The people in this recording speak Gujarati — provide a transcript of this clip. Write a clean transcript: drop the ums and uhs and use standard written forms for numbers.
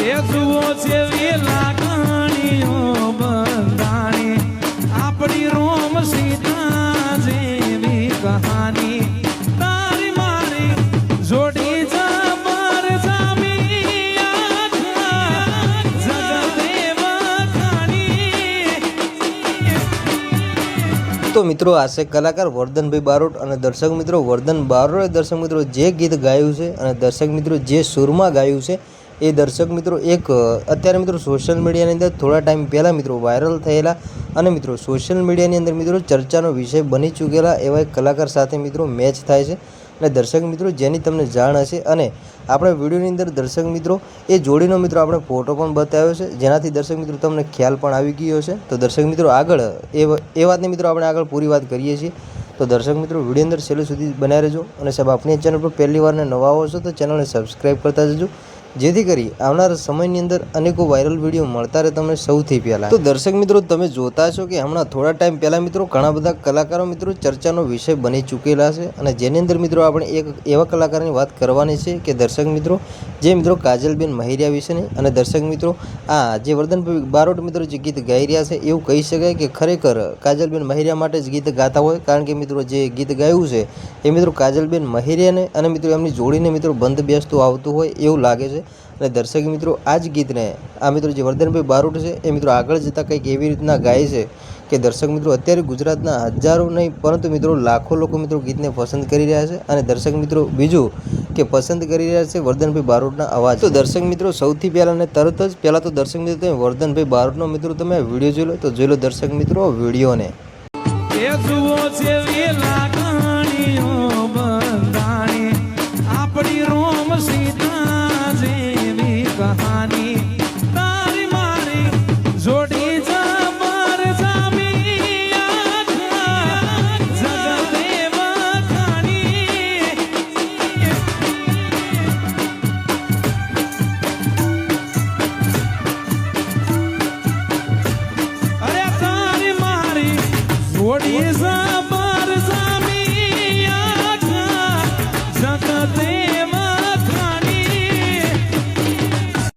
એ જુઓ જેવી લાગણીઓ બંધાણી આપણી રોમ સીતા જેવી કહાની તારી મારી જોડી જબર જામી જગદેવ ખાણી। તો મિત્રો આ છે કલાકાર વર્ધનભાઈ બારોટ અને દર્શક મિત્રો વર્ધન બારોટે દર્શક મિત્રો જે ગીત ગાયું છે અને દર્શક મિત્રો જે સૂરમાં ગાયું છે એ દર્શક મિત્રો એક અત્યારે મિત્રો સોશિયલ મીડિયાની અંદર થોડા ટાઈમ પહેલાં મિત્રો વાયરલ થયેલા અને મિત્રો સોશિયલ મીડિયાની અંદર મિત્રો ચર્ચાનો વિષય બની ચૂકેલા એવા એક કલાકાર સાથે મિત્રો મેચ થાય છે અને દર્શક મિત્રો જેની તમને જાણ હશે અને આપણે વિડીયોની અંદર દર્શક મિત્રો એ જોડીનો મિત્રો આપણે ફોટો પણ બતાવ્યો છે જેનાથી દર્શક મિત્રો તમને ખ્યાલ પણ આવી ગયો છે। તો દર્શક મિત્રો આગળ એ વાતની મિત્રો આપણે આગળ પૂરી વાત કરીએ છીએ। તો દર્શક મિત્રો વિડીયો અંદર છેલ્લે સુધી બનાવી રહેજો અને સાહેબ આપણી ચેનલ પર પહેલી વારને નવા આવો છો તો ચેનલને સબસ્ક્રાઈબ કરતા જજો જેથી કરી આવનારા સમયની અંદર અનેકો વાયરલ વિડીયો મળતા રહે તમને સૌથી પહેલાં। તો દર્શક મિત્રો તમે જોતા છો કે હમણાં થોડા ટાઈમ પહેલાં મિત્રો ઘણા બધા કલાકારો મિત્રો ચર્ચાનો વિષય બની ચૂકેલા છે અને જેની અંદર મિત્રો આપણે એક એવા કલાકારની વાત કરવાની છે કે દર્શક મિત્રો જે મિત્રો કાજલબેન મહેરિયા વિશેની અને દર્શક મિત્રો આ જે વર્ધનભાઈ બારોટ મિત્રો જે ગીત ગાઈ રહ્યા છે એવું કહી શકાય કે ખરેખર કાજલબેન મહેરિયા માટે જ ગીત ગાતા હોય કારણ કે મિત્રો જે ગીત ગાયું છે એ મિત્રો કાજલબેન મહેરિયાને અને મિત્રો એમની જોડીને મિત્રો બંધ બેસતું આવતું હોય એવું લાગે છે। અને દર્શક મિત્રો આ જ ગીતને આ મિત્રો જે વર્ધનભાઈ બારોટ છે એ મિત્રો આગળ જતાં કંઈક એવી રીતના ગાય છે કે દર્શક મિત્રો અત્યારે ગુજરાતના હજારો નહીં પરંતુ મિત્રો લાખો લોકો મિત્રો ગીતને પસંદ કરી રહ્યા છે અને દર્શક મિત્રો બીજું કે પસંદ કરી રહ્યા છે વર્ધનભાઈ બારોટના અવાજ। તો દર્શક મિત્રો સૌથી પહેલાં અને તરત જ પહેલાં તો દર્શક મિત્રો તમે વર્ધનભાઈ બારોટનો મિત્રો તમે વિડીયો જોઈ લો તો જોઈ લો દર્શક મિત્રો વિડીયોને। એ જુઓ જેવી લાગણીઓ બંધાણી આપણી રોમ સીતા જેવી કહાની